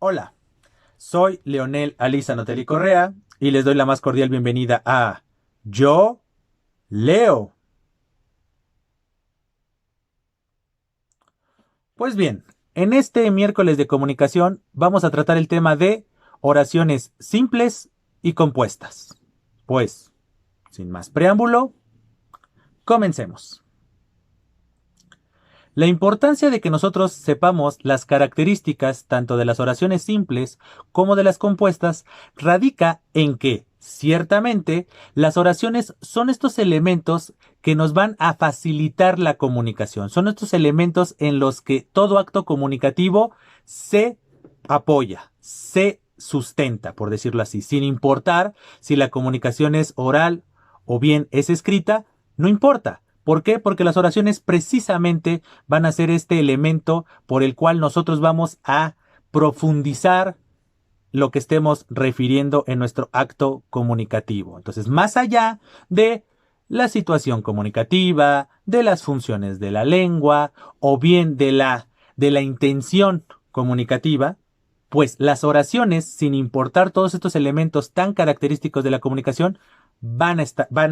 Hola, soy Leonel Aliza Notelli Correa y les doy la más cordial bienvenida a Yo Leo. Pues bien, en este miércoles de comunicación vamos a tratar el tema de oraciones simples y compuestas. Pues, sin más preámbulo, comencemos. La importancia de que nosotros sepamos las características tanto de las oraciones simples como de las compuestas radica en que, ciertamente, las oraciones son estos elementos que nos van a facilitar la comunicación. Son estos elementos en los que todo acto comunicativo se apoya, se sustenta, por decirlo así, sin importar si la comunicación es oral o bien es escrita, no importa. ¿Por qué? Porque las oraciones precisamente van a ser este elemento por el cual nosotros vamos a profundizar lo que estemos refiriendo en nuestro acto comunicativo. Entonces, más allá de la situación comunicativa, de las funciones de la lengua o bien de la intención comunicativa, pues las oraciones, sin importar todos estos elementos tan característicos de la comunicación, van a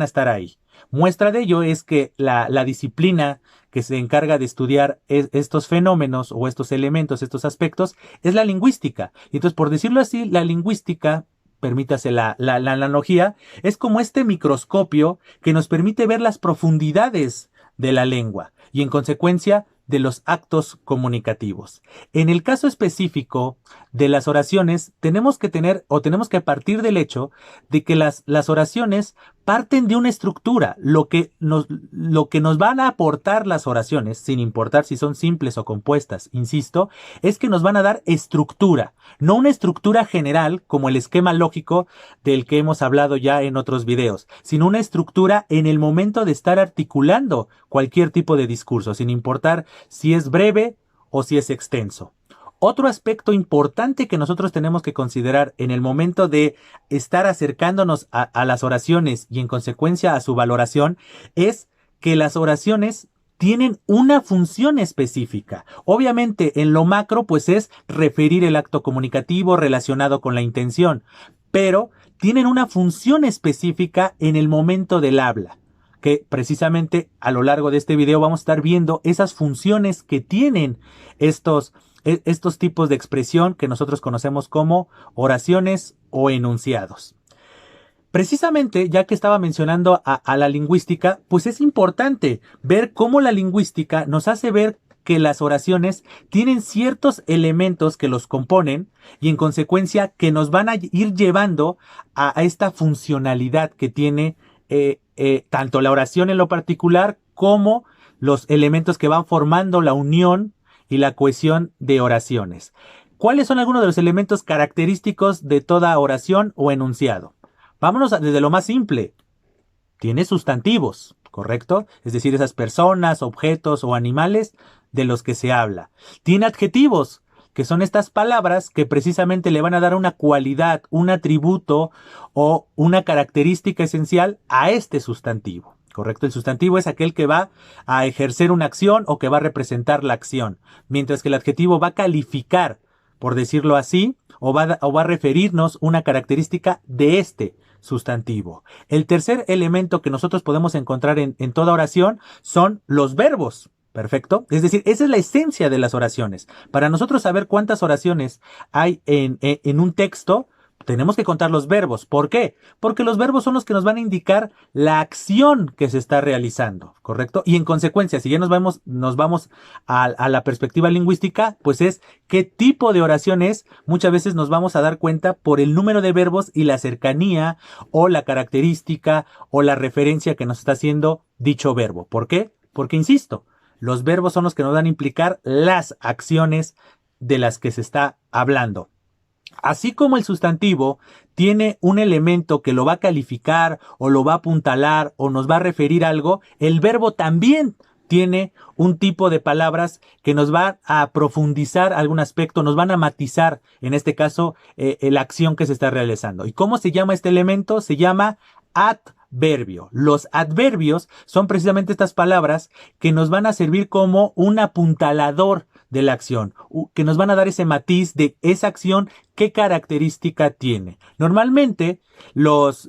estar ahí. Muestra de ello es que la disciplina que se encarga de estudiar estos fenómenos o estos elementos, estos aspectos, es la lingüística. Y entonces, por decirlo así, la lingüística, permítase la analogía, es como este microscopio que nos permite ver las profundidades de la lengua y en consecuencia de los actos comunicativos. En el caso específico de las oraciones, tenemos que partir del hecho de que las oraciones parten de una estructura. Lo que nos van a aportar las oraciones, sin importar si son simples o compuestas, insisto, es que nos van a dar estructura. No una estructura general como el esquema lógico del que hemos hablado ya en otros videos, sino una estructura en el momento de estar articulando cualquier tipo de discurso, sin importar si es breve o si es extenso. Otro aspecto importante que nosotros tenemos que considerar en el momento de estar acercándonos a las oraciones y en consecuencia a su valoración es que las oraciones tienen una función específica. Obviamente en lo macro pues es referir el acto comunicativo relacionado con la intención, pero tienen una función específica en el momento del habla, que precisamente a lo largo de este video vamos a estar viendo esas funciones que tienen estos tipos de expresión que nosotros conocemos como oraciones o enunciados. Precisamente, ya que estaba mencionando a la lingüística, pues es importante ver cómo la lingüística nos hace ver que las oraciones tienen ciertos elementos que los componen y en consecuencia que nos van a ir llevando a esta funcionalidad que tiene tanto la oración en lo particular como los elementos que van formando la unión y la cohesión de oraciones. ¿Cuáles son algunos de los elementos característicos de toda oración o enunciado? Vámonos desde lo más simple. Tiene sustantivos, ¿correcto? Es decir, esas personas, objetos o animales de los que se habla. Tiene adjetivos, que son estas palabras que precisamente le van a dar una cualidad, un atributo o una característica esencial a este sustantivo. ¿Correcto? El sustantivo es aquel que va a ejercer una acción o que va a representar la acción, mientras que el adjetivo va a calificar, por decirlo así, o va a referirnos una característica de este sustantivo. El tercer elemento que nosotros podemos encontrar en toda oración son los verbos. Perfecto. Es decir, esa es la esencia de las oraciones. Para nosotros saber cuántas oraciones hay en un texto, tenemos que contar los verbos. ¿Por qué? Porque los verbos son los que nos van a indicar la acción que se está realizando, ¿correcto? Y en consecuencia, si ya nos vamos a la perspectiva lingüística, pues es qué tipo de oración es. Muchas veces nos vamos a dar cuenta por el número de verbos y la cercanía o la característica o la referencia que nos está haciendo dicho verbo. ¿Por qué? Porque, insisto, los verbos son los que nos van a implicar las acciones de las que se está hablando. Así como el sustantivo tiene un elemento que lo va a calificar o lo va a apuntalar o nos va a referir algo, el verbo también tiene un tipo de palabras que nos va a profundizar algún aspecto, nos van a matizar, en este caso, la acción que se está realizando. ¿Y cómo se llama este elemento? Se llama adverbio. Los adverbios son precisamente estas palabras que nos van a servir como un apuntalador de la acción, que nos van a dar ese matiz de esa acción, qué característica tiene. Normalmente los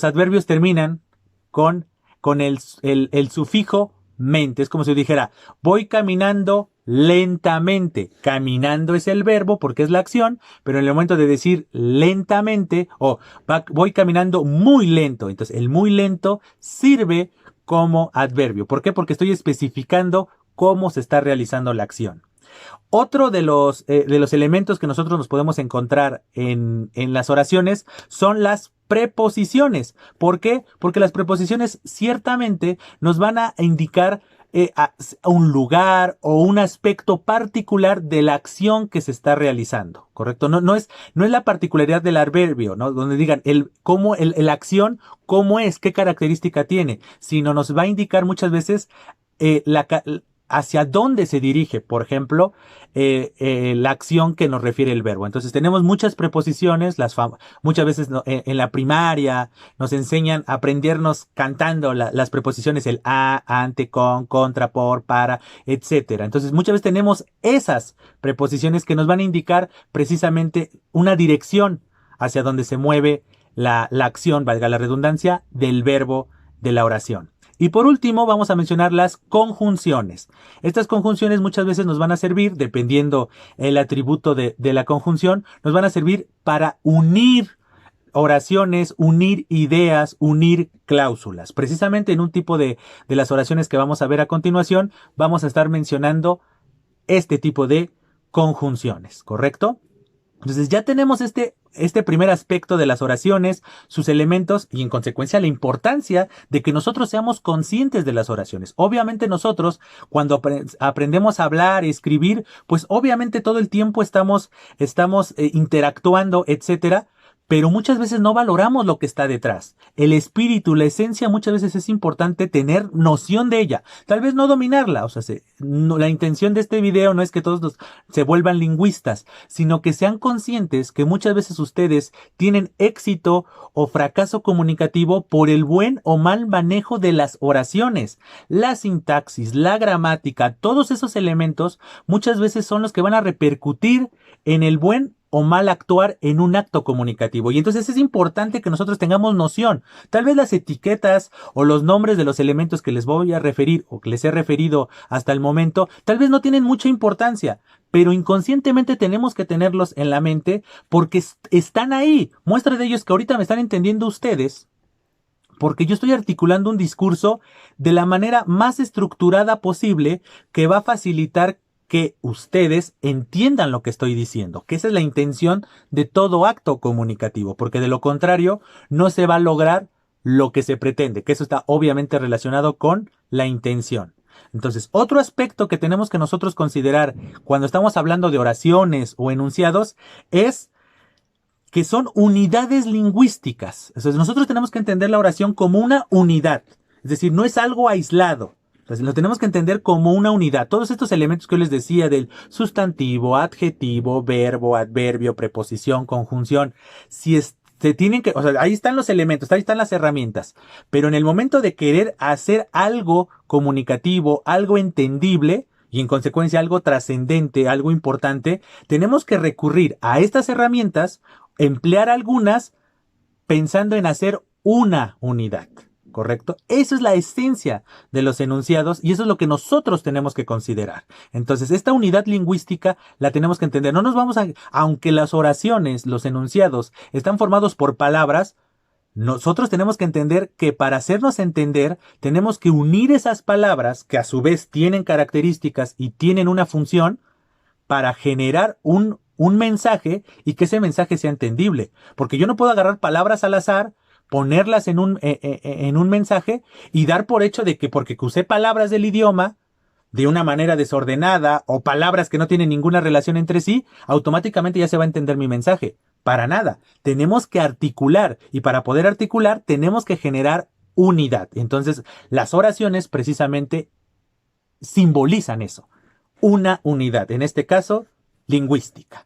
adverbios terminan con el sufijo mente. Es como si yo dijera, voy caminando lentamente. Caminando es el verbo porque es la acción, pero en el momento de decir lentamente o voy caminando muy lento. Entonces el muy lento sirve como adverbio. ¿Por qué? Porque estoy especificando cómo se está realizando la acción. Otro de los elementos que nosotros nos podemos encontrar en las oraciones son las preposiciones. ¿Por qué? Porque las preposiciones ciertamente nos van a indicar a un lugar o un aspecto particular de la acción que se está realizando, ¿correcto? No es la particularidad del adverbio, ¿no? Donde digan la acción, cómo es, qué característica tiene, sino nos va a indicar muchas veces hacia dónde se dirige, por ejemplo, la acción que nos refiere el verbo. Entonces tenemos muchas preposiciones, muchas veces en la primaria nos enseñan a aprendernos cantando las preposiciones, el a, ante, con, contra, por, para, etcétera. Entonces muchas veces tenemos esas preposiciones que nos van a indicar precisamente una dirección hacia donde se mueve la acción, valga la redundancia, del verbo de la oración. Y por último vamos a mencionar las conjunciones. Estas conjunciones muchas veces nos van a servir, dependiendo el atributo de la conjunción, nos van a servir para unir oraciones, unir ideas, unir cláusulas. Precisamente en un tipo de las oraciones que vamos a ver a continuación, vamos a estar mencionando este tipo de conjunciones, ¿correcto? Entonces ya tenemos este primer aspecto de las oraciones, sus elementos y en consecuencia la importancia de que nosotros seamos conscientes de las oraciones. Obviamente nosotros cuando aprendemos a hablar, escribir, pues obviamente todo el tiempo estamos interactuando, etcétera. Pero muchas veces no valoramos lo que está detrás. El espíritu, la esencia, muchas veces es importante tener noción de ella. Tal vez no dominarla. O sea, la intención de este video no es que todos se vuelvan lingüistas, sino que sean conscientes que muchas veces ustedes tienen éxito o fracaso comunicativo por el buen o mal manejo de las oraciones. La sintaxis, la gramática, todos esos elementos muchas veces son los que van a repercutir en el buen o mal actuar en un acto comunicativo. Y entonces es importante que nosotros tengamos noción. Tal vez las etiquetas o los nombres de los elementos que les voy a referir o que les he referido hasta el momento, tal vez no tienen mucha importancia, pero inconscientemente tenemos que tenerlos en la mente porque están ahí. Muestra de ello es que ahorita me están entendiendo ustedes, porque yo estoy articulando un discurso de la manera más estructurada posible que va a facilitar que ustedes entiendan lo que estoy diciendo, que esa es la intención de todo acto comunicativo, porque de lo contrario no se va a lograr lo que se pretende, que eso está obviamente relacionado con la intención. Entonces, otro aspecto que tenemos que nosotros considerar cuando estamos hablando de oraciones o enunciados es que son unidades lingüísticas. Entonces, nosotros tenemos que entender la oración como una unidad, es decir, no es algo aislado. Entonces, lo tenemos que entender como una unidad. Todos estos elementos que yo les decía del sustantivo, adjetivo, verbo, adverbio, preposición, conjunción, se tienen que, o sea, ahí están los elementos, ahí están las herramientas. Pero en el momento de querer hacer algo comunicativo, algo entendible y en consecuencia algo trascendente, algo importante, tenemos que recurrir a estas herramientas, emplear algunas pensando en hacer una unidad. ¿Correcto? Eso es la esencia de los enunciados y eso es lo que nosotros tenemos que considerar. Entonces, esta unidad lingüística la tenemos que entender. No nos vamos aunque las oraciones, los enunciados, están formados por palabras, nosotros tenemos que entender que para hacernos entender, tenemos que unir esas palabras que a su vez tienen características y tienen una función para generar un mensaje y que ese mensaje sea entendible. Porque yo no puedo agarrar palabras al azar, ponerlas en un mensaje y dar por hecho de que porque usé palabras del idioma de una manera desordenada o palabras que no tienen ninguna relación entre sí, automáticamente ya se va a entender mi mensaje. Para nada. Tenemos que articular y para poder articular tenemos que generar unidad. Entonces, las oraciones precisamente simbolizan eso. Una unidad, en este caso, lingüística.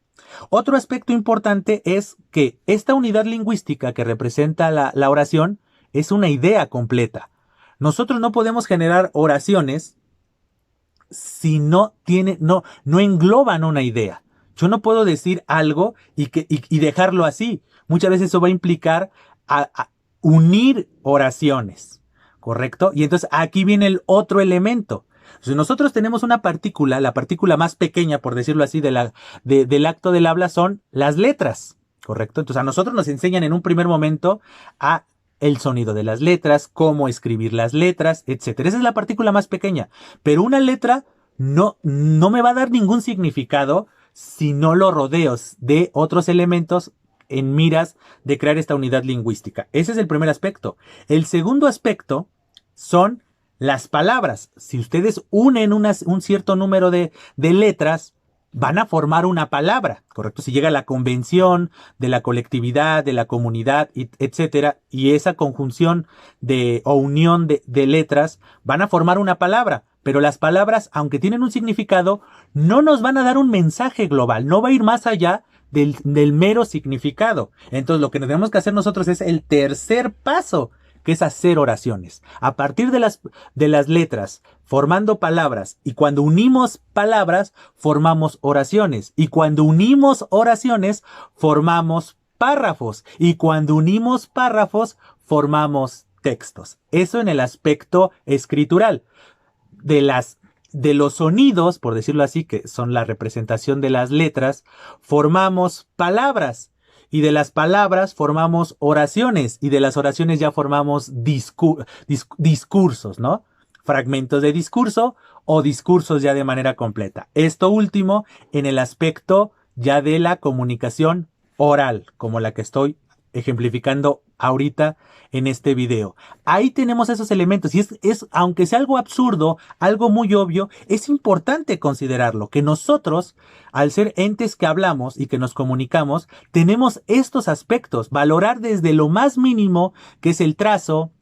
Otro aspecto importante es que esta unidad lingüística que representa la oración es una idea completa. Nosotros no podemos generar oraciones si no engloban una idea. Yo no puedo decir algo y dejarlo así. Muchas veces eso va a implicar a unir oraciones, ¿correcto? Y entonces aquí viene el otro elemento. Si nosotros tenemos una partícula, la partícula más pequeña, por decirlo así, del acto del habla son las letras, ¿correcto? Entonces a nosotros nos enseñan en un primer momento a el sonido de las letras, cómo escribir las letras, etcétera. Esa es la partícula más pequeña. Pero una letra no me va a dar ningún significado si no lo rodeo de otros elementos en miras de crear esta unidad lingüística. Ese es el primer aspecto. El segundo aspecto son las palabras. Si ustedes unen un cierto número de letras, van a formar una palabra, ¿correcto? Si llega la convención de la colectividad, de la comunidad, etcétera, y esa conjunción o unión de letras van a formar una palabra. Pero las palabras, aunque tienen un significado, no nos van a dar un mensaje global, no va a ir más allá del mero significado. Entonces lo que tenemos que hacer nosotros es el tercer paso, que es hacer oraciones. A partir de las letras, formando palabras, y cuando unimos palabras, formamos oraciones. Y cuando unimos oraciones, formamos párrafos. Y cuando unimos párrafos, formamos textos. Eso en el aspecto escritural. De los sonidos, por decirlo así, que son la representación de las letras, formamos palabras. Y de las palabras formamos oraciones. Y de las oraciones ya formamos discursos, ¿no? Fragmentos de discurso o discursos ya de manera completa. Esto último en el aspecto ya de la comunicación oral, como la que estoy ejemplificando ahorita en este video. Ahí tenemos esos elementos y aunque sea algo absurdo, algo muy obvio, es importante considerarlo, que nosotros, al ser entes que hablamos y que nos comunicamos, tenemos estos aspectos, valorar desde lo más mínimo, que es el trazo,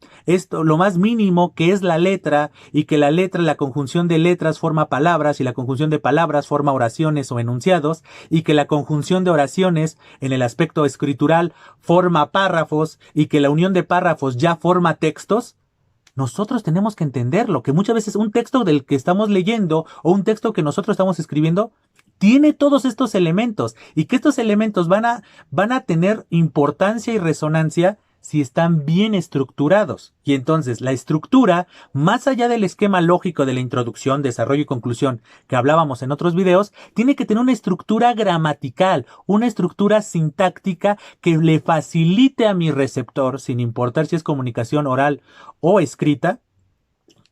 lo más mínimo que es la letra, y que la conjunción de letras forma palabras, y la conjunción de palabras forma oraciones o enunciados, y que la conjunción de oraciones en el aspecto escritural forma párrafos, y que la unión de párrafos ya forma textos. Nosotros tenemos que entenderlo, que muchas veces un texto del que estamos leyendo o un texto que nosotros estamos escribiendo tiene todos estos elementos, y que estos elementos van a tener importancia y resonancia si están bien estructurados. Y entonces la estructura, más allá del esquema lógico de la introducción, desarrollo y conclusión que hablábamos en otros videos, tiene que tener una estructura gramatical, una estructura sintáctica que le facilite a mi receptor, sin importar si es comunicación oral o escrita,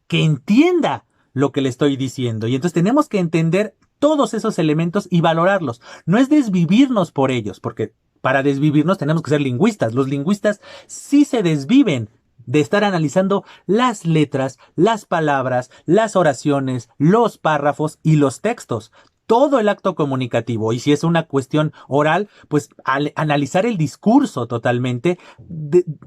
que entienda lo que le estoy diciendo. Y entonces tenemos que entender todos esos elementos y valorarlos. No es desvivirnos por ellos, porque para desvivirnos tenemos que ser lingüistas. Los lingüistas sí se desviven de estar analizando las letras, las palabras, las oraciones, los párrafos y los textos. Todo el acto comunicativo, y si es una cuestión oral, pues analizar el discurso totalmente,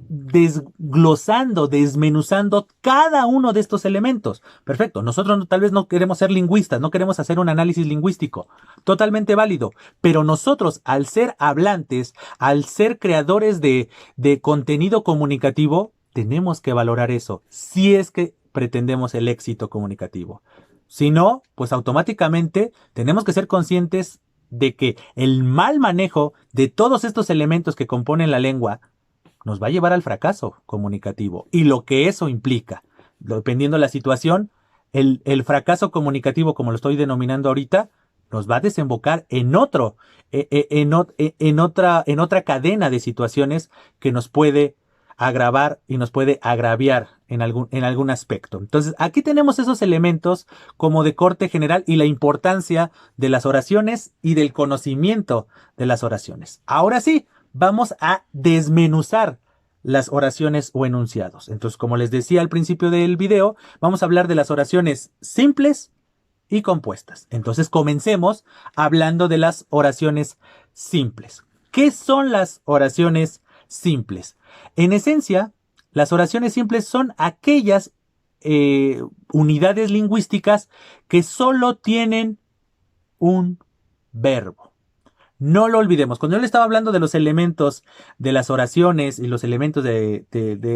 desglosando, desmenuzando cada uno de estos elementos. Perfecto, nosotros tal vez no queremos ser lingüistas, no queremos hacer un análisis lingüístico, totalmente válido, pero nosotros, al ser hablantes, al ser creadores de contenido comunicativo, tenemos que valorar eso, si es que pretendemos el éxito comunicativo. Si no, pues automáticamente tenemos que ser conscientes de que el mal manejo de todos estos elementos que componen la lengua nos va a llevar al fracaso comunicativo. Y lo que eso implica, dependiendo de la situación, el fracaso comunicativo, como lo estoy denominando ahorita, nos va a desembocar en otra cadena de situaciones que nos puede agravar y nos puede agraviar en algún aspecto. Entonces, aquí tenemos esos elementos como de corte general y la importancia de las oraciones y del conocimiento de las oraciones. Ahora sí, vamos a desmenuzar las oraciones o enunciados. Entonces, como les decía al principio del video, vamos a hablar de las oraciones simples y compuestas. Entonces, comencemos hablando de las oraciones simples. ¿Qué son las oraciones simples? En esencia, las oraciones simples son aquellas unidades lingüísticas que solo tienen un verbo. No lo olvidemos. Cuando yo le estaba hablando de los elementos de las oraciones y los elementos de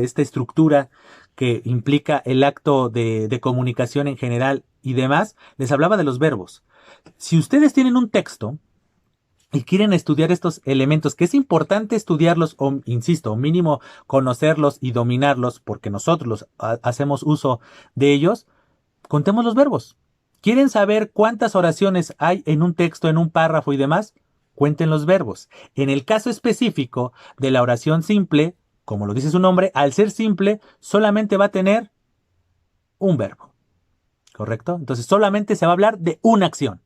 esta estructura que implica el acto de comunicación en general y demás, les hablaba de los verbos. Si ustedes tienen un texto y quieren estudiar estos elementos, que es importante estudiarlos, o insisto, mínimo conocerlos y dominarlos, porque nosotros hacemos uso de ellos, contemos los verbos. ¿Quieren saber cuántas oraciones hay en un texto, en un párrafo y demás? Cuenten los verbos. En el caso específico de la oración simple, como lo dice su nombre, al ser simple, solamente va a tener un verbo. ¿Correcto? Entonces solamente se va a hablar de una acción.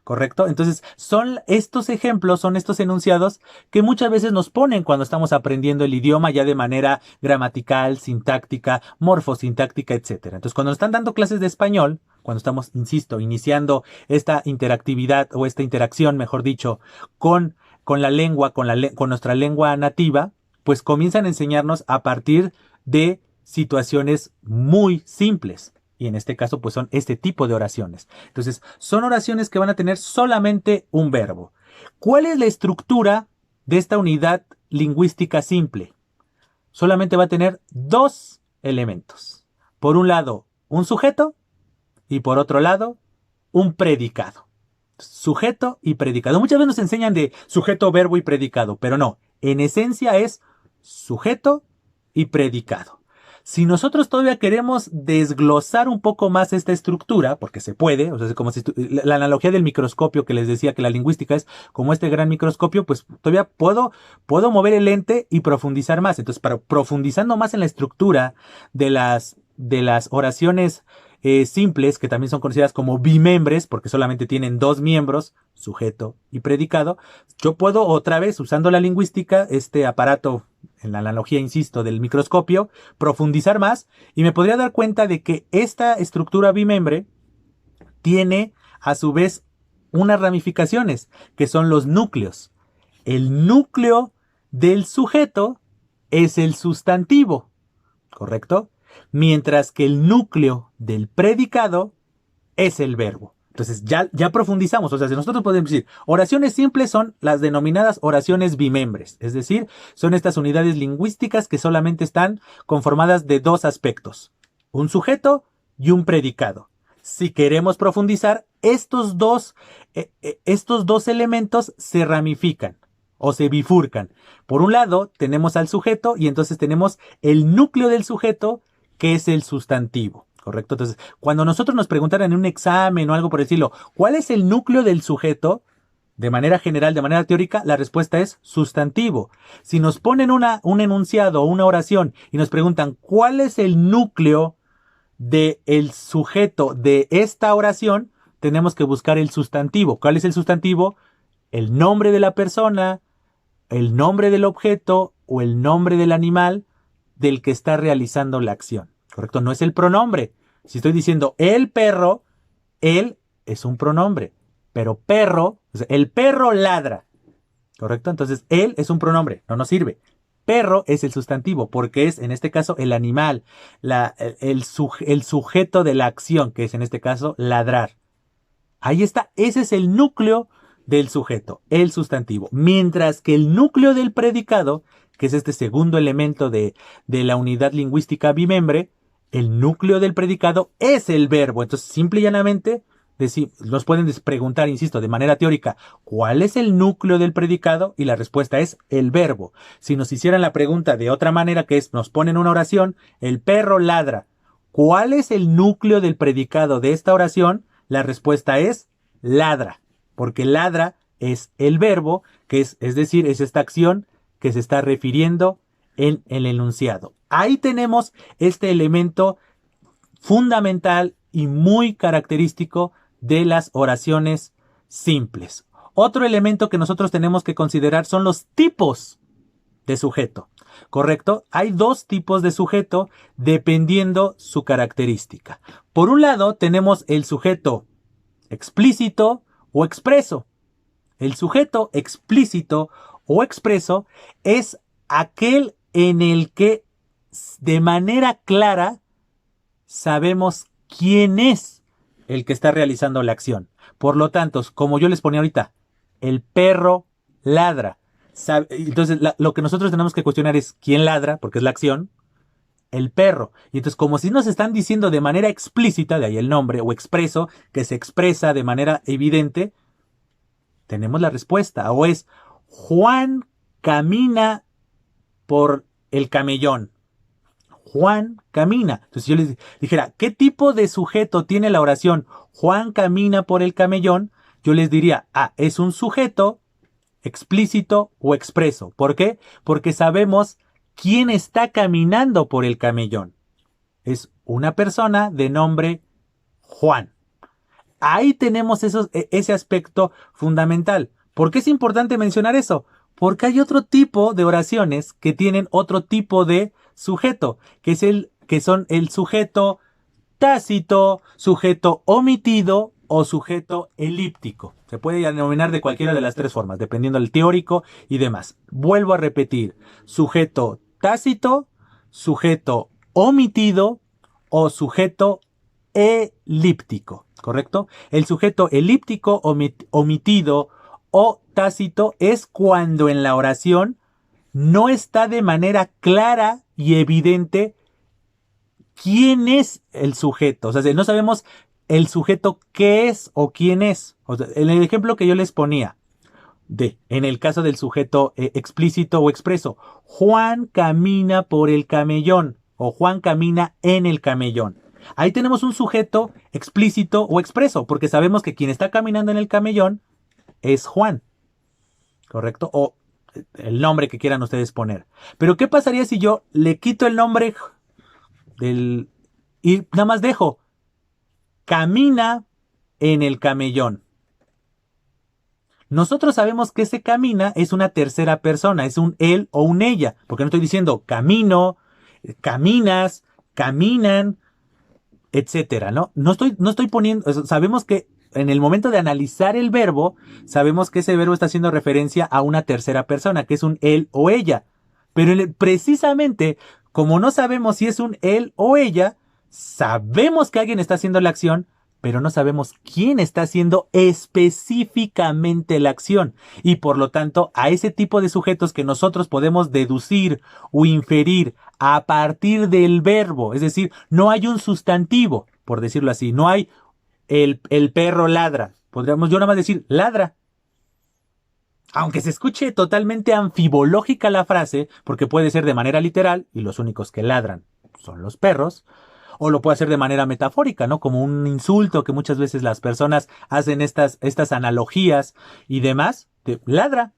¿Correcto? Entonces son estos ejemplos, son estos enunciados que muchas veces nos ponen cuando estamos aprendiendo el idioma ya de manera gramatical, sintáctica, morfosintáctica, etcétera. Entonces cuando nos están dando clases de español, cuando estamos, insisto, iniciando esta interactividad o esta interacción, mejor dicho, con la lengua, con nuestra lengua nativa, pues comienzan a enseñarnos a partir de situaciones muy simples. Y en este caso, pues son este tipo de oraciones. Entonces, son oraciones que van a tener solamente un verbo. ¿Cuál es la estructura de esta unidad lingüística simple? Solamente va a tener dos elementos. Por un lado, un sujeto y por otro lado, un predicado. Sujeto y predicado. Muchas veces nos enseñan de sujeto, verbo y predicado, pero no. En esencia es sujeto y predicado. Si nosotros todavía queremos desglosar un poco más esta estructura, porque se puede, o sea, es como si la analogía del microscopio que les decía que la lingüística es como este gran microscopio, pues todavía puedo mover el lente y profundizar más. Entonces, para profundizando más en la estructura de las oraciones simples, que también son conocidas como bimembres, porque solamente tienen dos miembros, sujeto y predicado, yo puedo otra vez, usando la lingüística, este aparato, en la analogía, insisto, del microscopio, profundizar más y me podría dar cuenta de que esta estructura bimembre tiene a su vez unas ramificaciones, que son los núcleos. El núcleo del sujeto es el sustantivo, ¿correcto? Mientras que el núcleo del predicado es el verbo. Entonces ya profundizamos, o sea, si nosotros podemos decir, oraciones simples son las denominadas oraciones bimembres, es decir, son estas unidades lingüísticas que solamente están conformadas de dos aspectos, un sujeto y un predicado. Si queremos profundizar, estos dos elementos se ramifican o se bifurcan. Por un lado, tenemos al sujeto y entonces tenemos el núcleo del sujeto, que es el sustantivo. ¿Correcto? Entonces, cuando nosotros nos preguntaran en un examen o algo por decirlo, ¿cuál es el núcleo del sujeto? De manera general, de manera teórica, la respuesta es sustantivo. Si nos ponen un enunciado o una oración y nos preguntan cuál es el núcleo del sujeto de esta oración, tenemos que buscar el sustantivo. ¿Cuál es el sustantivo? El nombre de la persona, el nombre del objeto o el nombre del animal del que está realizando la acción. ¿Correcto? No es el pronombre. Si estoy diciendo el perro, él es un pronombre. Pero perro, o sea, el perro ladra. ¿Correcto? Entonces, él es un pronombre. No nos sirve. Perro es el sustantivo, porque es, en este caso, el animal, el sujeto de la acción, que es, en este caso, ladrar. Ahí está. Ese es el núcleo del sujeto, el sustantivo. Mientras que el núcleo del predicado, que es este segundo elemento de la unidad lingüística bimembre, el núcleo del predicado es el verbo. Entonces, simple y llanamente, nos pueden preguntar, insisto, de manera teórica, ¿cuál es el núcleo del predicado? Y la respuesta es el verbo. Si nos hicieran la pregunta de otra manera, que es, nos ponen una oración, el perro ladra. ¿Cuál es el núcleo del predicado de esta oración? La respuesta es ladra, porque ladra es el verbo, que es decir, es esta acción que se está refiriendo en el enunciado. Ahí tenemos este elemento fundamental y muy característico de las oraciones simples. Otro elemento que nosotros tenemos que considerar son los tipos de sujeto. ¿Correcto? Hay dos tipos de sujeto dependiendo su característica. Por un lado tenemos el sujeto explícito o expreso. El sujeto explícito o expreso es aquel en el que de manera clara sabemos quién es el que está realizando la acción. Por lo tanto, como yo les ponía ahorita, el perro ladra. Entonces, lo que nosotros tenemos que cuestionar es quién ladra, porque es la acción, el perro. Y entonces, como si nos están diciendo de manera explícita, de ahí el nombre, o expreso, que se expresa de manera evidente, tenemos la respuesta. O es Juan camina por el camellón. Juan camina. Entonces yo les dijera, ¿qué tipo de sujeto tiene la oración Juan camina por el camellón? Yo les diría, es un sujeto explícito o expreso. ¿Por qué? Porque sabemos quién está caminando por el camellón. Es una persona de nombre Juan. Ahí tenemos ese aspecto fundamental. ¿Por qué es importante mencionar eso? Porque hay otro tipo de oraciones que tienen otro tipo de sujeto, que son el sujeto tácito, sujeto omitido o sujeto elíptico. Se puede denominar de cualquiera de las tres formas, dependiendo del teórico y demás. Vuelvo a repetir, sujeto tácito, sujeto omitido o sujeto elíptico, ¿correcto? El sujeto elíptico, omitido o tácito es cuando en la oración no está de manera clara y evidente quién es el sujeto. O sea, no sabemos el sujeto qué es o quién es. O sea, en el ejemplo que yo les ponía, en el caso del sujeto explícito o expreso, Juan camina por el camellón o Juan camina en el camellón. Ahí tenemos un sujeto explícito o expreso, porque sabemos que quien está caminando en el camellón es Juan, ¿correcto? O el nombre que quieran ustedes poner. Pero ¿qué pasaría si yo le quito el nombre y nada más dejo camina en el camellón? Nosotros sabemos que ese camina es una tercera persona, es un él o un ella, porque no estoy diciendo camino, caminas, caminan, etcétera, ¿no? No estoy poniendo, sabemos que en el momento de analizar el verbo, sabemos que ese verbo está haciendo referencia a una tercera persona, que es un él o ella. Pero precisamente, como no sabemos si es un él o ella, sabemos que alguien está haciendo la acción, pero no sabemos quién está haciendo específicamente la acción. Y por lo tanto, a ese tipo de sujetos que nosotros podemos deducir o inferir a partir del verbo, es decir, no hay un sustantivo, por decirlo así, no hay el perro ladra. Podríamos yo nada más decir ladra. Aunque se escuche totalmente anfibológica la frase, porque puede ser de manera literal, y los únicos que ladran son los perros, o lo puede hacer de manera metafórica, ¿no? Como un insulto que muchas veces las personas hacen estas analogías y demás, de ladra.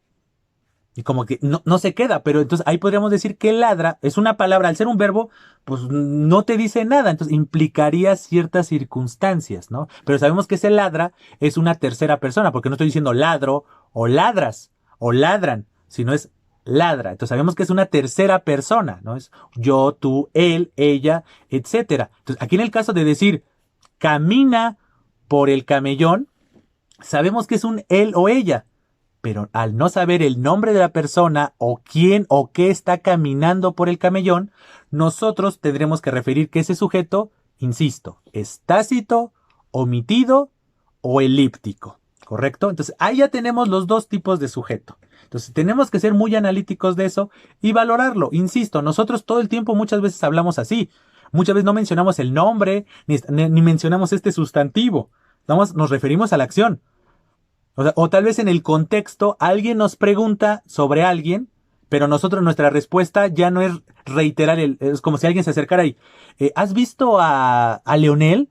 Y como que no se queda, pero entonces ahí podríamos decir que ladra es una palabra, al ser un verbo, pues no te dice nada, entonces implicaría ciertas circunstancias, ¿no? Pero sabemos que ese ladra es una tercera persona, porque no estoy diciendo ladro o ladras o ladran, sino es ladra. Entonces sabemos que es una tercera persona, ¿no? Es yo, tú, él, ella, etcétera. Entonces aquí en el caso de decir camina por el camellón, sabemos que es un él o ella. Pero al no saber el nombre de la persona o quién o qué está caminando por el camellón, nosotros tendremos que referir que ese sujeto, insisto, es tácito, omitido o elíptico, ¿correcto? Entonces ahí ya tenemos los dos tipos de sujeto. Entonces tenemos que ser muy analíticos de eso y valorarlo. Insisto, nosotros todo el tiempo muchas veces hablamos así. Muchas veces no mencionamos el nombre ni mencionamos este sustantivo. Nos referimos a la acción. O tal vez en el contexto alguien nos pregunta sobre alguien, pero nuestra respuesta ya no es reiterar, es como si alguien se acercara y, ¿has visto a Leonel?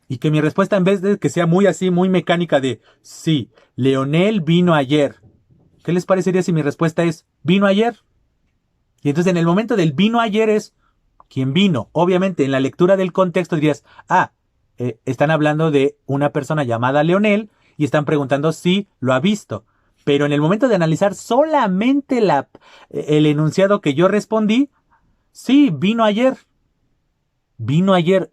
Y que mi respuesta, en vez de que sea muy así, muy mecánica de, sí, Leonel vino ayer. ¿Qué les parecería si mi respuesta es, vino ayer? Y entonces en el momento del vino ayer es, ¿quién vino? Obviamente en la lectura del contexto dirías, están hablando de una persona llamada Leonel, y están preguntando si lo ha visto. Pero en el momento de analizar solamente el enunciado que yo respondí, sí, vino ayer. Vino ayer.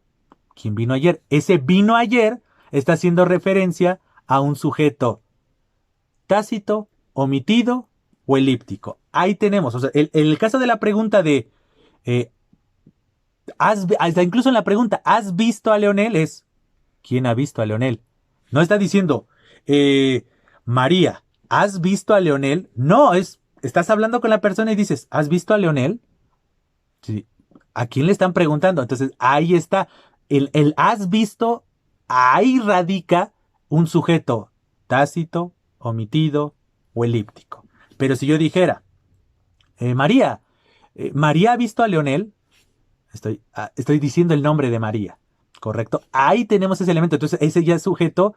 ¿Quién vino ayer? Ese vino ayer está haciendo referencia a un sujeto tácito, omitido o elíptico. Ahí tenemos. O sea, en el caso de la pregunta de... hasta incluso en la pregunta, ¿has visto a Leonel? Es, ¿quién ha visto a Leonel? No está diciendo, María, ¿has visto a Leonel? No, estás hablando con la persona y dices, ¿has visto a Leonel? Sí. ¿A quién le están preguntando? Entonces, ahí está. El has visto, ahí radica un sujeto tácito, omitido o elíptico. Pero si yo dijera, María, María ha visto a Leonel, estoy diciendo el nombre de María, ¿correcto? Ahí tenemos ese elemento. Entonces, ese ya sujeto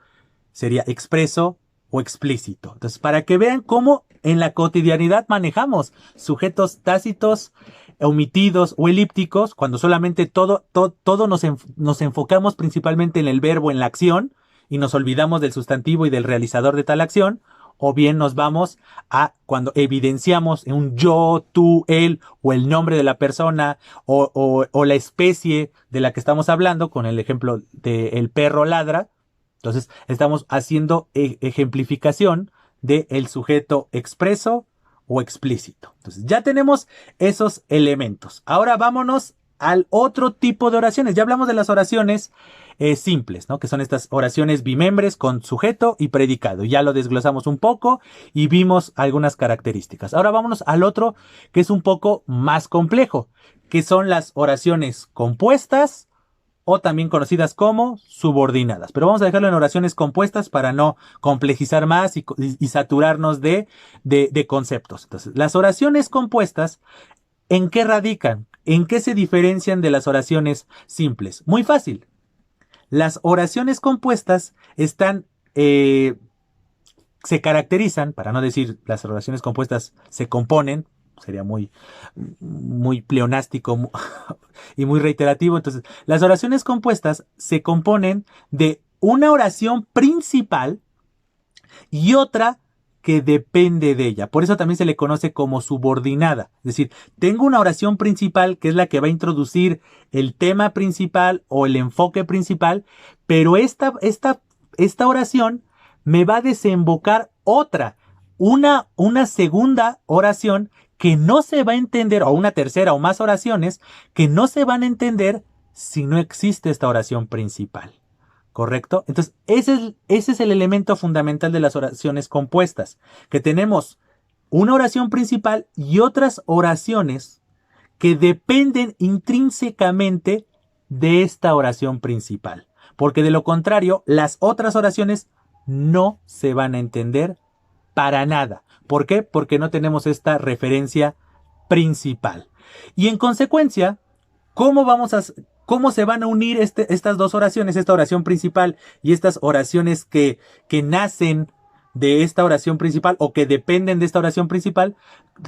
sería expreso o explícito. Entonces, para que vean cómo en la cotidianidad manejamos sujetos tácitos, omitidos o elípticos, cuando solamente todo nos enfocamos principalmente en el verbo, en la acción, y nos olvidamos del sustantivo y del realizador de tal acción, o bien nos vamos a cuando evidenciamos en un yo, tú, él, o el nombre de la persona, o la especie de la que estamos hablando, con el ejemplo de el perro ladra. Entonces, estamos haciendo ejemplificación del sujeto expreso o explícito. Entonces, ya tenemos esos elementos. Ahora vámonos al otro tipo de oraciones. Ya hablamos de las oraciones simples, ¿no? Que son estas oraciones bimembres con sujeto y predicado. Ya lo desglosamos un poco y vimos algunas características. Ahora vámonos al otro que es un poco más complejo, que son las oraciones compuestas o también conocidas como subordinadas. Pero vamos a dejarlo en oraciones compuestas para no complejizar más y saturarnos de conceptos. Entonces, las oraciones compuestas, ¿en qué radican? ¿En qué se diferencian de las oraciones simples? Muy fácil. Las oraciones compuestas se caracterizan, para no decir las oraciones compuestas se componen, sería muy pleonástico y muy reiterativo. Entonces, las oraciones compuestas se componen de una oración principal y otra que depende de ella. Por eso también se le conoce como subordinada. Es decir, tengo una oración principal que es la que va a introducir el tema principal o el enfoque principal, pero esta oración me va a desembocar una segunda oración que no se va a entender, o una tercera o más oraciones que no se van a entender si no existe esta oración principal. ¿Correcto? Entonces, ese es el elemento fundamental de las oraciones compuestas, que tenemos una oración principal y otras oraciones que dependen intrínsecamente de esta oración principal, porque de lo contrario, las otras oraciones no se van a entender para nada. ¿Por qué? Porque no tenemos esta referencia principal. Y en consecuencia, ¿cómo se van a unir estas dos oraciones, esta oración principal y estas oraciones que nacen de esta oración principal o que dependen de esta oración principal?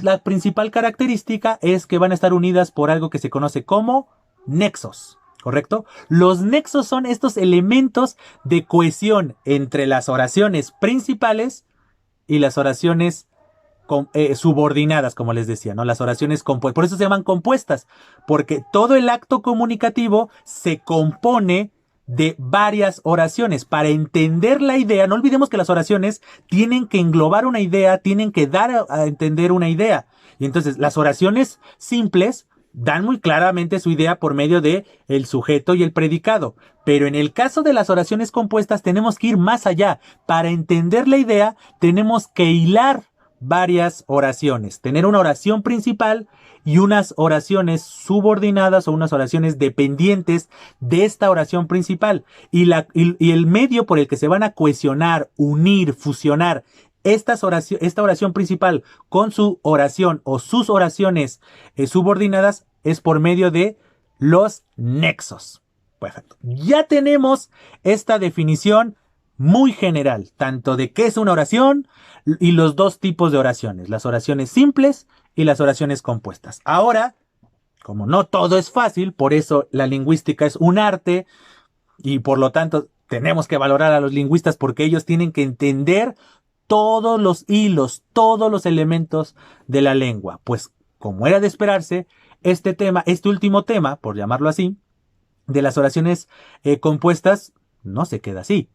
La principal característica es que van a estar unidas por algo que se conoce como nexos. ¿Correcto? Los nexos son estos elementos de cohesión entre las oraciones principales y las oraciones subordinadas, como les decía, ¿no? Las oraciones compuestas. Por eso se llaman compuestas, porque todo el acto comunicativo se compone de varias oraciones. Para entender la idea, no olvidemos que las oraciones tienen que englobar una idea, tienen que dar a entender una idea. Y entonces las oraciones simples dan muy claramente su idea por medio de el sujeto y el predicado. Pero en el caso de las oraciones compuestas tenemos que ir más allá. Para entender la idea tenemos que hilar varias oraciones, tener una oración principal y unas oraciones subordinadas o unas oraciones dependientes de esta oración principal y el medio por el que se van a cohesionar, unir, fusionar esta oración principal con su oración o sus oraciones subordinadas es por medio de los nexos. Perfecto. Ya tenemos esta definición muy general, tanto de qué es una oración y los dos tipos de oraciones, las oraciones simples y las oraciones compuestas. Ahora, como no todo es fácil, por eso la lingüística es un arte y por lo tanto tenemos que valorar a los lingüistas porque ellos tienen que entender todos los hilos, todos los elementos de la lengua. Pues, como era de esperarse, este último tema, por llamarlo así, de las oraciones compuestas, no se queda así.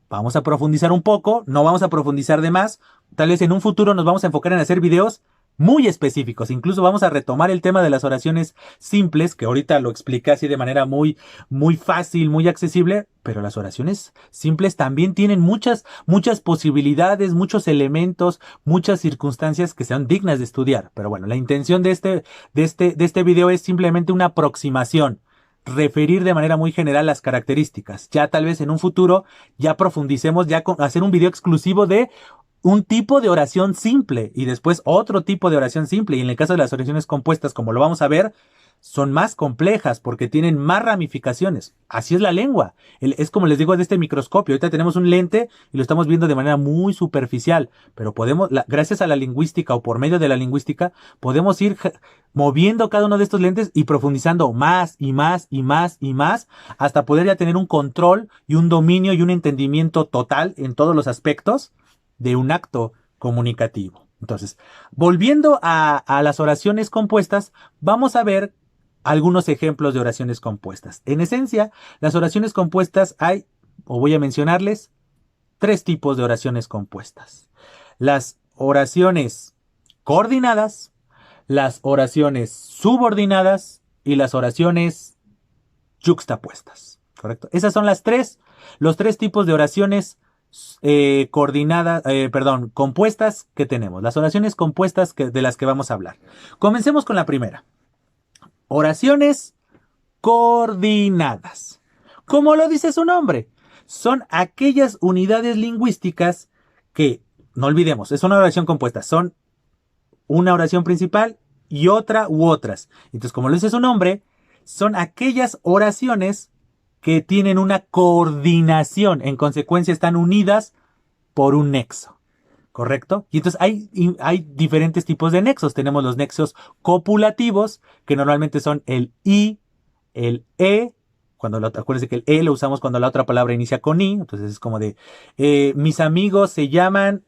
Vamos a profundizar un poco, no vamos a profundizar de más. Tal vez en un futuro nos vamos a enfocar en hacer videos muy específicos. Incluso vamos a retomar el tema de las oraciones simples, que ahorita lo expliqué así de manera muy fácil, muy accesible, pero las oraciones simples también tienen muchas posibilidades, muchos elementos, muchas circunstancias que sean dignas de estudiar. Pero bueno, la intención de este video es simplemente una aproximación, referir de manera muy general las características. Ya tal vez en un futuro ya profundicemos, hacer un video exclusivo de un tipo de oración simple y después otro tipo de oración simple. Y en el caso de las oraciones compuestas, como lo vamos a ver, son más complejas porque tienen más ramificaciones. Así es la lengua. Es como les digo de este microscopio. Ahorita tenemos un lente y lo estamos viendo de manera muy superficial, pero gracias a la lingüística o por medio de la lingüística, podemos ir moviendo cada uno de estos lentes y profundizando más y más y más y más hasta poder ya tener un control y un dominio y un entendimiento total en todos los aspectos de un acto comunicativo. Entonces, volviendo a las oraciones compuestas, vamos a ver algunos ejemplos de oraciones compuestas. En esencia, las oraciones compuestas voy a mencionarles, tres tipos de oraciones compuestas. Las oraciones coordinadas, las oraciones subordinadas y las oraciones yuxtapuestas. ¿Correcto? Esas son los tres tipos de oraciones compuestas que tenemos. Las oraciones compuestas de las que vamos a hablar. Comencemos con la primera. Oraciones coordinadas. Como lo dice su nombre, son aquellas unidades lingüísticas que, no olvidemos, es una oración compuesta. Son una oración principal y otra u otras. Entonces, como lo dice su nombre, son aquellas oraciones que tienen una coordinación. En consecuencia, están unidas por un nexo. ¿Correcto? Y entonces hay diferentes tipos de nexos. Tenemos los nexos copulativos, que normalmente son el I, el E. Acuérdense que el E lo usamos cuando la otra palabra inicia con I. Entonces es como de, mis amigos se llaman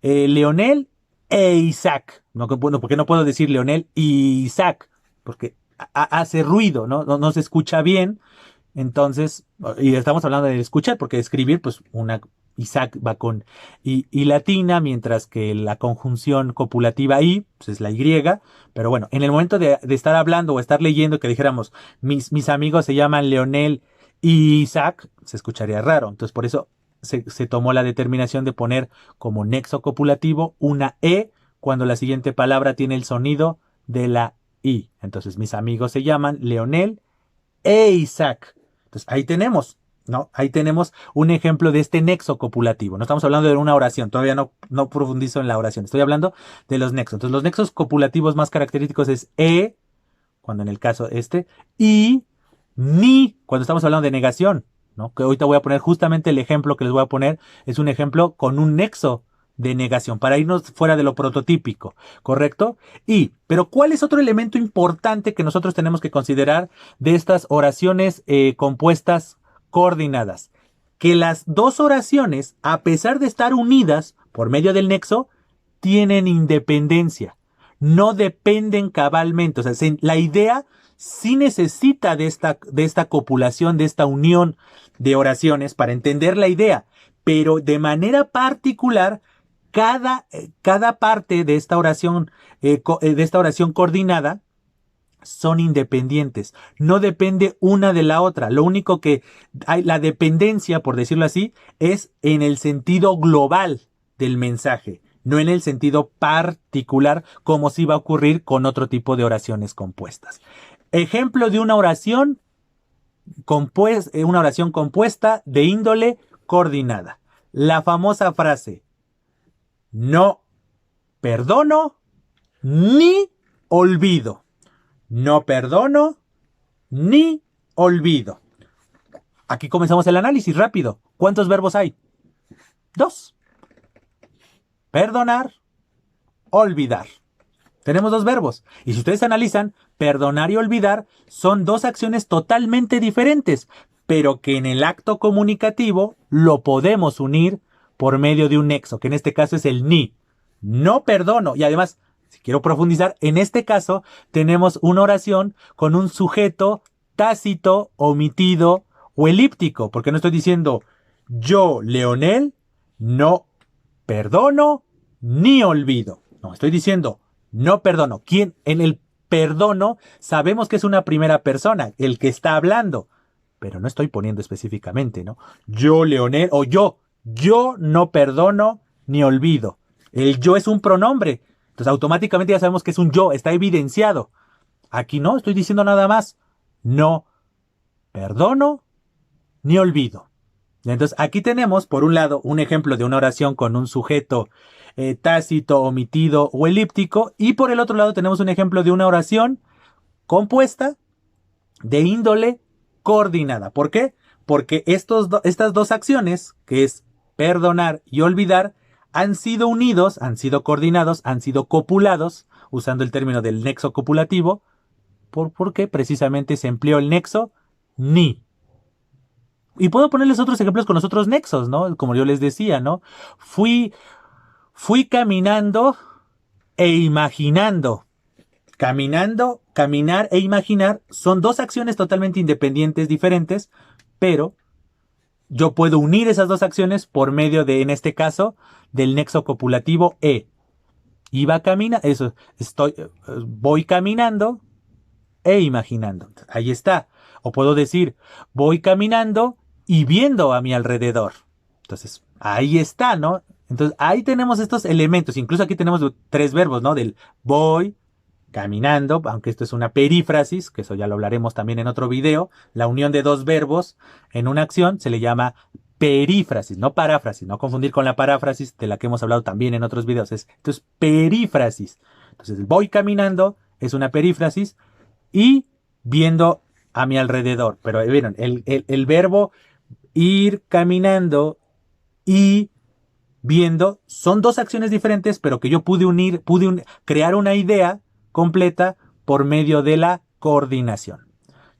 Leonel e Isaac. ¿Por qué no puedo decir Leonel y Isaac? Porque hace ruido, ¿no? No se escucha bien. Entonces, y estamos hablando de escuchar, porque escribir, pues Isaac va con y latina, mientras que la conjunción copulativa I, pues es la Y. Pero bueno, en el momento de estar hablando o estar leyendo que dijéramos, mis amigos se llaman Leonel y Isaac, se escucharía raro. Entonces, por eso se tomó la determinación de poner como nexo copulativo una E cuando la siguiente palabra tiene el sonido de la I. Entonces, mis amigos se llaman Leonel e Isaac. Entonces, ahí tenemos, ¿no? Ahí tenemos un ejemplo de este nexo copulativo. No estamos hablando de una oración, todavía no profundizo en la oración. Estoy hablando de los nexos. Entonces, los nexos copulativos más característicos es E, cuando en el caso y ni, cuando estamos hablando de negación, ¿no? Que ahorita voy a poner justamente el ejemplo que les voy a poner, es un ejemplo con un nexo de negación, para irnos fuera de lo prototípico, ¿correcto? Pero ¿cuál es otro elemento importante que nosotros tenemos que considerar de estas oraciones compuestas coordinadas? Que las dos oraciones, a pesar de estar unidas por medio del nexo, tienen independencia, no dependen cabalmente. O sea, la idea sí necesita de esta copulación, de esta unión de oraciones para entender la idea, pero de manera particular, cada parte de esta oración coordinada son independientes. No depende una de la otra. Lo único que hay, la dependencia, por decirlo así, es en el sentido global del mensaje, no en el sentido particular, como sí va a ocurrir con otro tipo de oraciones compuestas. Ejemplo de una oración compuesta de índole coordinada. La famosa frase: no perdono ni olvido. No perdono ni olvido. Aquí comenzamos el análisis rápido. ¿Cuántos verbos hay? 2. Perdonar, olvidar. Tenemos 2 verbos. Y si ustedes analizan, perdonar y olvidar son 2 acciones totalmente diferentes, pero que en el acto comunicativo lo podemos unir por medio de un nexo, que en este caso es el ni. No perdono. Y además, si quiero profundizar, en este caso tenemos una oración con un sujeto tácito, omitido o elíptico, porque no estoy diciendo yo, Leonel, no perdono ni olvido. No, estoy diciendo no perdono. ¿Quién? En el perdono sabemos que es una primera persona, el que está hablando, pero no estoy poniendo específicamente, ¿no? Yo, Leonel, o yo no perdono ni olvido. El yo es un pronombre, entonces automáticamente ya sabemos que es un yo, está evidenciado. Aquí no, estoy diciendo nada más. No perdono ni olvido. Entonces aquí tenemos, por un lado, un ejemplo de una oración con un sujeto tácito, omitido o elíptico, y por el otro lado tenemos un ejemplo de una oración compuesta de índole coordinada. ¿Por qué? Porque estas dos acciones, que es perdonar y olvidar, han sido unidos, han sido coordinados, han sido copulados, usando el término del nexo copulativo, porque precisamente se empleó el nexo ni. Y puedo ponerles otros ejemplos con los otros nexos, ¿no? Como yo les decía, ¿no? Fui caminando e imaginando. Caminando, caminar e imaginar son dos acciones totalmente independientes, diferentes, pero yo puedo unir esas dos acciones por medio de, en este caso, del nexo copulativo e. Iba a caminar, eso, voy caminando e imaginando. Ahí está. O puedo decir, voy caminando y viendo a mi alrededor. Entonces, ahí está, ¿no? Entonces, ahí tenemos estos elementos. Incluso aquí tenemos tres verbos, ¿no? Del voy caminando, aunque esto es una perífrasis, que eso ya lo hablaremos también en otro video. La unión de dos verbos en una acción se le llama perífrasis, no paráfrasis, no confundir con la paráfrasis de la que hemos hablado también en otros videos. Esto es perífrasis. Entonces, voy caminando es una perífrasis y viendo a mi alrededor. Pero vieron, el verbo ir caminando y viendo son dos acciones diferentes, pero que yo crear una idea completa por medio de la coordinación.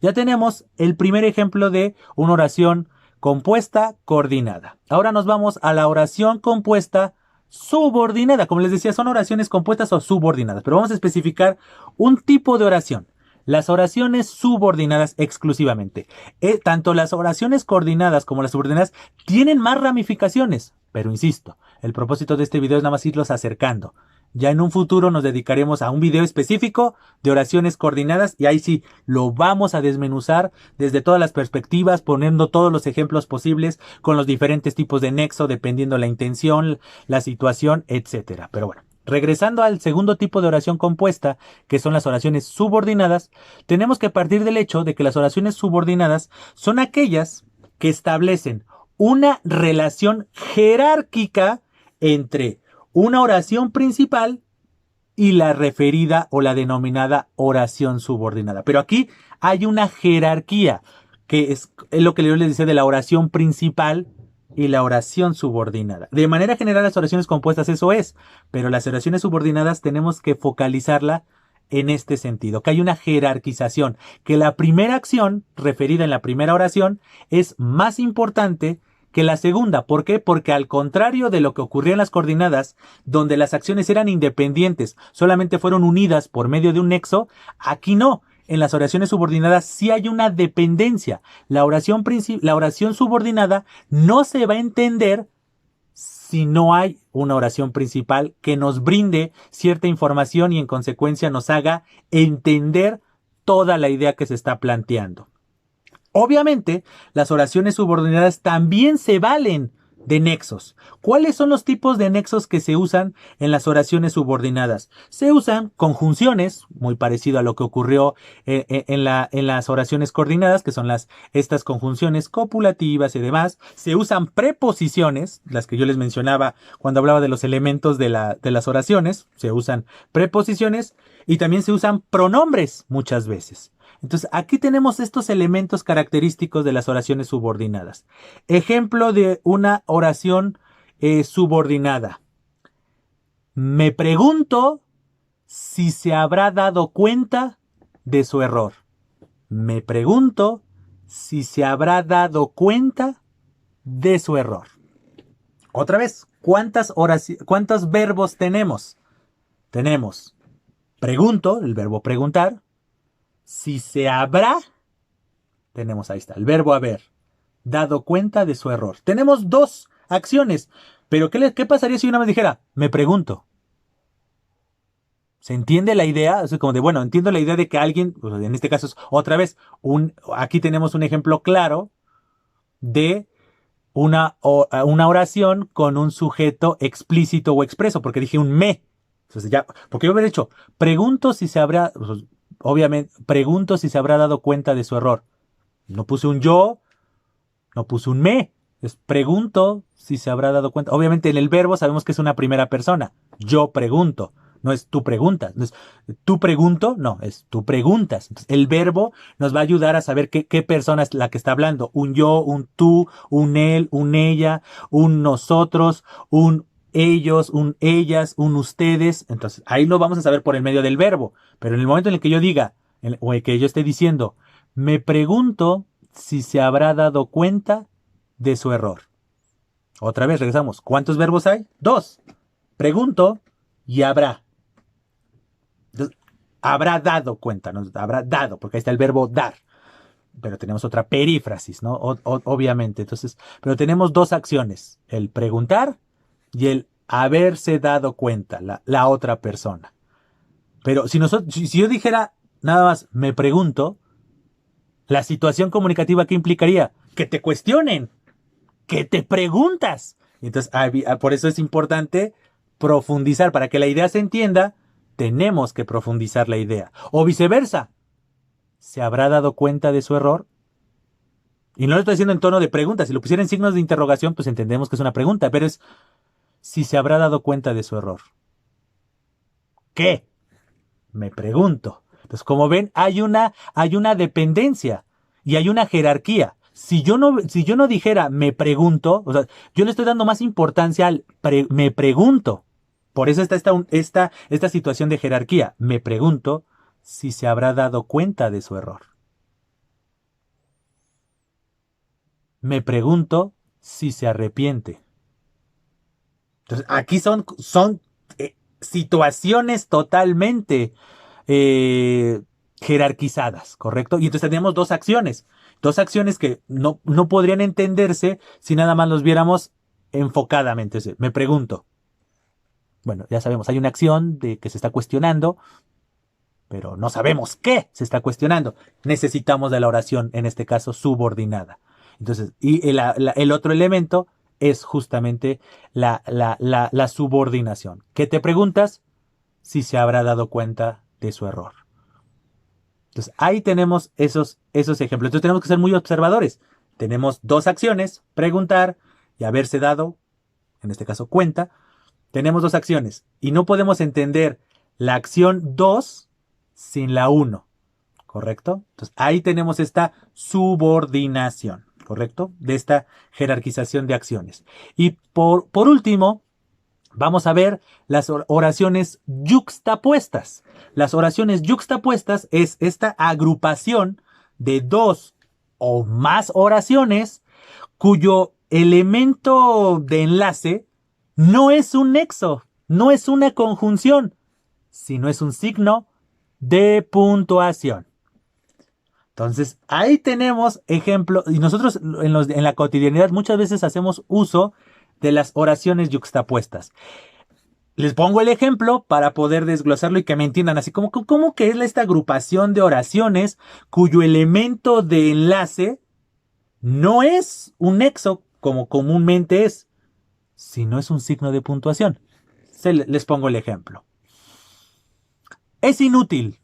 Ya tenemos el primer ejemplo de una oración compuesta coordinada. Ahora nos vamos a la oración compuesta subordinada. Como les decía, son oraciones compuestas o subordinadas, pero vamos a especificar un tipo de oración. Las oraciones subordinadas exclusivamente. Tanto las oraciones coordinadas como las subordinadas tienen más ramificaciones, pero insisto, el propósito de este video es nada más irlos acercando. Ya en un futuro nos dedicaremos a un video específico de oraciones coordinadas y ahí sí lo vamos a desmenuzar desde todas las perspectivas, poniendo todos los ejemplos posibles con los diferentes tipos de nexo, dependiendo la intención, la situación, etcétera. Pero bueno, regresando al segundo tipo de oración compuesta, que son las oraciones subordinadas, tenemos que partir del hecho de que las oraciones subordinadas son aquellas que establecen una relación jerárquica entre una oración principal y la referida o la denominada oración subordinada. Pero aquí hay una jerarquía, que es lo que yo les decía de la oración principal y la oración subordinada. De manera general, las oraciones compuestas eso es, pero las oraciones subordinadas tenemos que focalizarla en este sentido, que hay una jerarquización, que la primera acción referida en la primera oración es más importante que la segunda. ¿Por qué? Porque al contrario de lo que ocurría en las coordinadas, donde las acciones eran independientes, solamente fueron unidas por medio de un nexo, aquí no. En las oraciones subordinadas sí hay una dependencia. La oración subordinada no se va a entender si no hay una oración principal que nos brinde cierta información y en consecuencia nos haga entender toda la idea que se está planteando. Obviamente, las oraciones subordinadas también se valen de nexos. ¿Cuáles son los tipos de nexos que se usan en las oraciones subordinadas? Se usan conjunciones, muy parecido a lo que ocurrió en las oraciones coordinadas, que son estas conjunciones copulativas y demás. Se usan preposiciones, las que yo les mencionaba cuando hablaba de los elementos de las oraciones. Se usan preposiciones y también se usan pronombres muchas veces. Entonces, aquí tenemos estos elementos característicos de las oraciones subordinadas. Ejemplo de una oración subordinada. Me pregunto si se habrá dado cuenta de su error. Me pregunto si se habrá dado cuenta de su error. Otra vez, ¿cuántos verbos tenemos? Tenemos pregunto, el verbo preguntar. Si se habrá, tenemos ahí está, el verbo haber, dado cuenta de su error. Tenemos dos acciones, pero ¿qué pasaría si una vez dijera, me pregunto? ¿Se entiende la idea? O sea, como de, bueno, entiendo la idea de que alguien, pues, en este caso es otra vez, aquí tenemos un ejemplo claro de una oración con un sujeto explícito o expreso, porque dije un me. Entonces ya, porque yo hubiera dicho, pregunto si se habrá, pues, obviamente, pregunto si se habrá dado cuenta de su error. No puse un yo, no puse un me. Pregunto si se habrá dado cuenta. Obviamente en el verbo sabemos que es una primera persona. Yo pregunto. No es tú preguntas. No es tú pregunto, no, es tú preguntas. Entonces, el verbo nos va a ayudar a saber qué persona es la que está hablando. Un yo, un tú, un él, un ella, un nosotros, un ellos, un ellas, un ustedes. Entonces ahí lo vamos a saber por el medio del verbo. Pero en el momento en el que yo diga, o en el que yo esté diciendo, me pregunto si se habrá dado cuenta de su error. Otra vez regresamos. ¿Cuántos verbos hay? Dos. Pregunto y habrá. Entonces, habrá dado cuenta, ¿no? Habrá dado, porque ahí está el verbo dar. Pero tenemos otra perífrasis, ¿no? Obviamente. Entonces, pero tenemos dos acciones. El preguntar y el haberse dado cuenta, la otra persona. Pero si yo dijera nada más, me pregunto, la situación comunicativa, ¿qué implicaría? Que te cuestionen. Que te preguntas. Entonces, por eso es importante profundizar. Para que la idea se entienda, tenemos que profundizar la idea. O viceversa. ¿Se habrá dado cuenta de su error? Y no lo estoy diciendo en tono de pregunta. Si lo pusiera en signos de interrogación, pues entendemos que es una pregunta. Pero es si se habrá dado cuenta de su error. ¿Qué? Me pregunto. Entonces, como ven, hay una dependencia y hay una jerarquía. Si yo no dijera me pregunto, o sea, yo le estoy dando más importancia al me pregunto. Por eso está esta situación de jerarquía. Me pregunto si se habrá dado cuenta de su error. Me pregunto si se arrepiente. Entonces, aquí son situaciones totalmente eh, jerarquizadas, ¿correcto? Y entonces tenemos dos acciones que no podrían entenderse si nada más los viéramos enfocadamente. Me pregunto, bueno, ya sabemos, hay una acción de que se está cuestionando, pero no sabemos qué se está cuestionando. Necesitamos de la oración, en este caso, subordinada. Entonces, y el otro elemento es justamente la subordinación. ¿Qué te preguntas? Si se habrá dado cuenta de su error. Entonces, ahí tenemos esos ejemplos. Entonces, tenemos que ser muy observadores. Tenemos dos acciones, preguntar y haberse dado, en este caso, cuenta. Tenemos dos acciones y no podemos entender la acción 2 sin la uno, ¿correcto? Entonces, ahí tenemos esta subordinación, ¿correcto? De esta jerarquización de acciones. Y por último, vamos a ver las oraciones yuxtapuestas. Las oraciones yuxtapuestas es esta agrupación de dos o más oraciones cuyo elemento de enlace no es un nexo, no es una conjunción, sino es un signo de puntuación. Entonces, ahí tenemos ejemplo, y nosotros en la cotidianidad muchas veces hacemos uso de las oraciones yuxtapuestas. Les pongo el ejemplo para poder desglosarlo y que me entiendan así como que es esta agrupación de oraciones cuyo elemento de enlace no es un nexo como comúnmente es, sino es un signo de puntuación. Les pongo el ejemplo. Es inútil.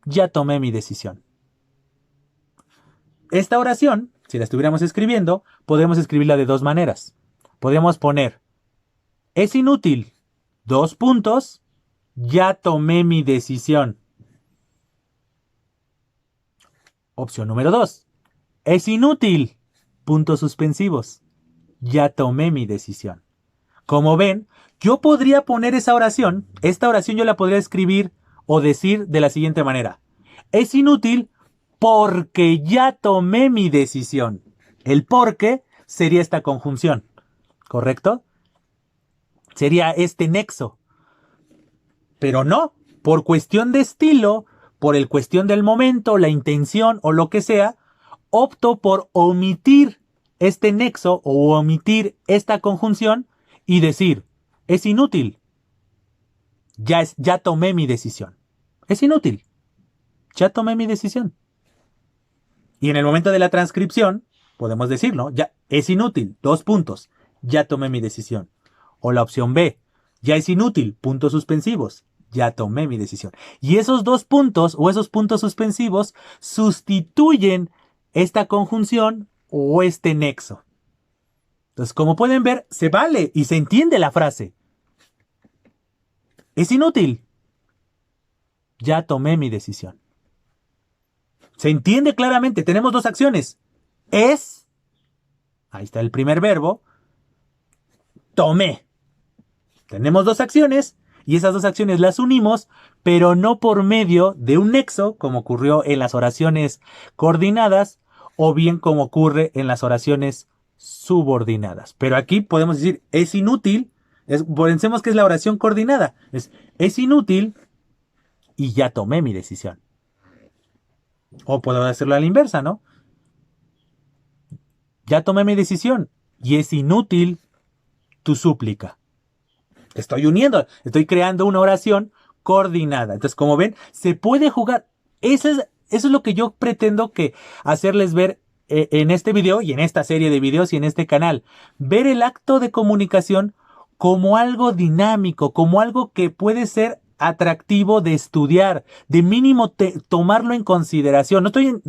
Ya tomé mi decisión. Esta oración, si la estuviéramos escribiendo, podemos escribirla de dos maneras. Podríamos poner, es inútil, dos puntos, ya tomé mi decisión. Opción número 2. Es inútil, puntos suspensivos, ya tomé mi decisión. Como ven, yo podría poner esta oración yo la podría escribir o decir de la siguiente manera. Es inútil porque ya tomé mi decisión. El porque sería esta conjunción, ¿correcto? Sería este nexo. Pero no, por cuestión de estilo, por el cuestión del momento, la intención o lo que sea, opto por omitir este nexo o omitir esta conjunción y decir, es inútil. ya tomé mi decisión. Es inútil. Ya tomé mi decisión. Y en el momento de la transcripción, podemos decirlo, ya es inútil, 2 puntos, ya tomé mi decisión. O la opción B, ya es inútil, puntos suspensivos, ya tomé mi decisión. Y esos 2 puntos o esos puntos suspensivos sustituyen esta conjunción o este nexo. Entonces, como pueden ver, se vale y se entiende la frase. Es inútil. Ya tomé mi decisión. Se entiende claramente. Tenemos 2 acciones. Es, ahí está el primer verbo, tomé. Tenemos 2 acciones y esas 2 acciones las unimos, pero no por medio de un nexo, como ocurrió en las oraciones coordinadas, o bien como ocurre en las oraciones subordinadas. Pero aquí podemos decir, es inútil, pensemos que es la oración coordinada, es inútil y ya tomé mi decisión. O puedo hacerlo a la inversa, ¿no? Ya tomé mi decisión y es inútil tu súplica. Estoy uniendo, estoy creando una oración coordinada. Entonces, como ven, se puede jugar. Eso es lo que yo pretendo que hacerles ver en este video y en esta serie de videos y en este canal. Ver el acto de comunicación como algo dinámico, como algo que puede ser atractivo de estudiar, de mínimo tomarlo en consideración. No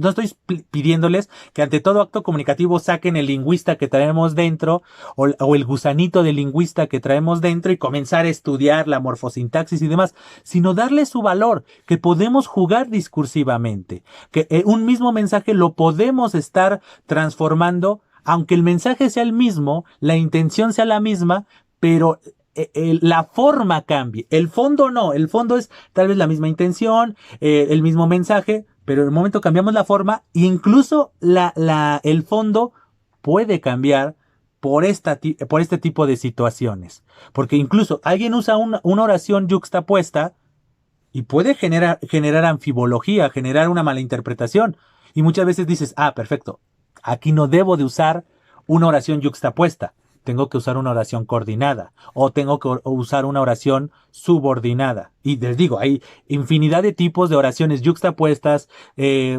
estoy pidiéndoles que ante todo acto comunicativo saquen el lingüista que traemos dentro o el gusanito de lingüista que traemos dentro y comenzar a estudiar la morfosintaxis y demás, sino darle su valor, que podemos jugar discursivamente, que un mismo mensaje lo podemos estar transformando, aunque el mensaje sea el mismo, la intención sea la misma, pero la forma cambie. El fondo no, el fondo es tal vez la misma intención, el mismo mensaje, pero en el momento cambiamos la forma e incluso el fondo puede cambiar por este tipo de situaciones. Porque incluso alguien usa una oración yuxtapuesta y puede generar anfibología, generar una mala interpretación. Y muchas veces dices, perfecto, aquí no debo de usar una oración yuxtapuesta. Tengo que usar una oración coordinada o tengo que usar una oración subordinada. Y les digo, hay infinidad de tipos de oraciones yuxtapuestas,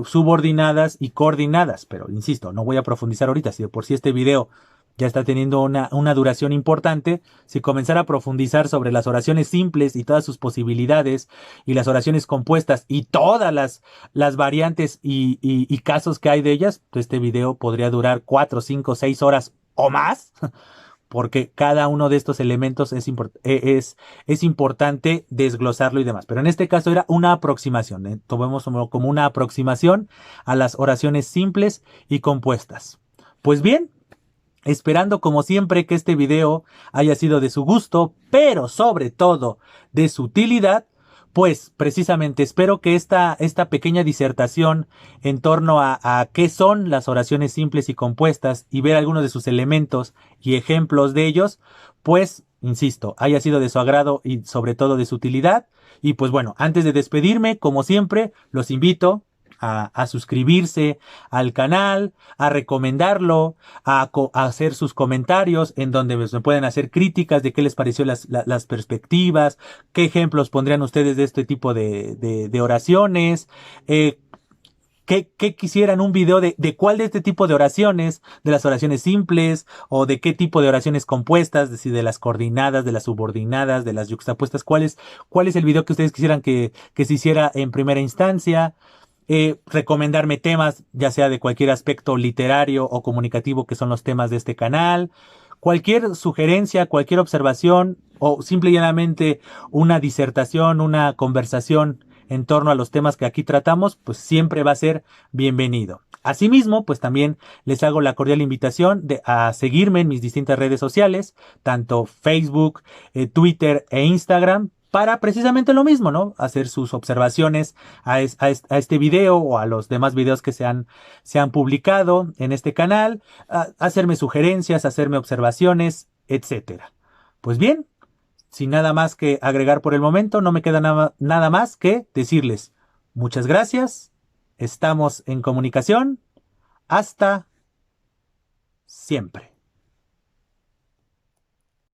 subordinadas y coordinadas. Pero insisto, no voy a profundizar ahorita. Si de por sí este video ya está teniendo una duración importante, si comenzara a profundizar sobre las oraciones simples y todas sus posibilidades y las oraciones compuestas y todas las variantes y casos que hay de ellas, pues este video podría durar 4, 5, 6 horas o más, porque cada uno de estos elementos es importante desglosarlo y demás. Pero en este caso era una aproximación, tomemos como una aproximación a las oraciones simples y compuestas. Pues bien, esperando como siempre que este video haya sido de su gusto, pero sobre todo de su utilidad, pues precisamente espero que esta pequeña disertación en torno a qué son las oraciones simples y compuestas y ver algunos de sus elementos y ejemplos de ellos, pues, insisto, haya sido de su agrado y sobre todo de su utilidad. Y pues bueno, antes de despedirme, como siempre, los invito a suscribirse al canal, a recomendarlo, a hacer sus comentarios en donde me pueden hacer críticas de qué les pareció las perspectivas, qué ejemplos pondrían ustedes de este tipo de oraciones, ¿qué quisieran un video de cuál de este tipo de oraciones, de las oraciones simples o de qué tipo de oraciones compuestas, de las coordinadas, de las subordinadas, de las yuxtapuestas, cuál es el video que ustedes quisieran que se hiciera en primera instancia? Recomendarme temas, ya sea de cualquier aspecto literario o comunicativo, que son los temas de este canal. Cualquier sugerencia, cualquier observación o simple y llanamente una disertación, una conversación en torno a los temas que aquí tratamos, pues siempre va a ser bienvenido. Asimismo, pues también les hago la cordial invitación a seguirme en mis distintas redes sociales, tanto Facebook, Twitter e Instagram, para precisamente lo mismo, ¿no? Hacer sus observaciones a este video o a los demás videos que se han publicado en este canal, hacerme sugerencias, hacerme observaciones, etcétera. Pues bien, sin nada más que agregar por el momento, no me queda nada más que decirles muchas gracias, estamos en comunicación, hasta siempre.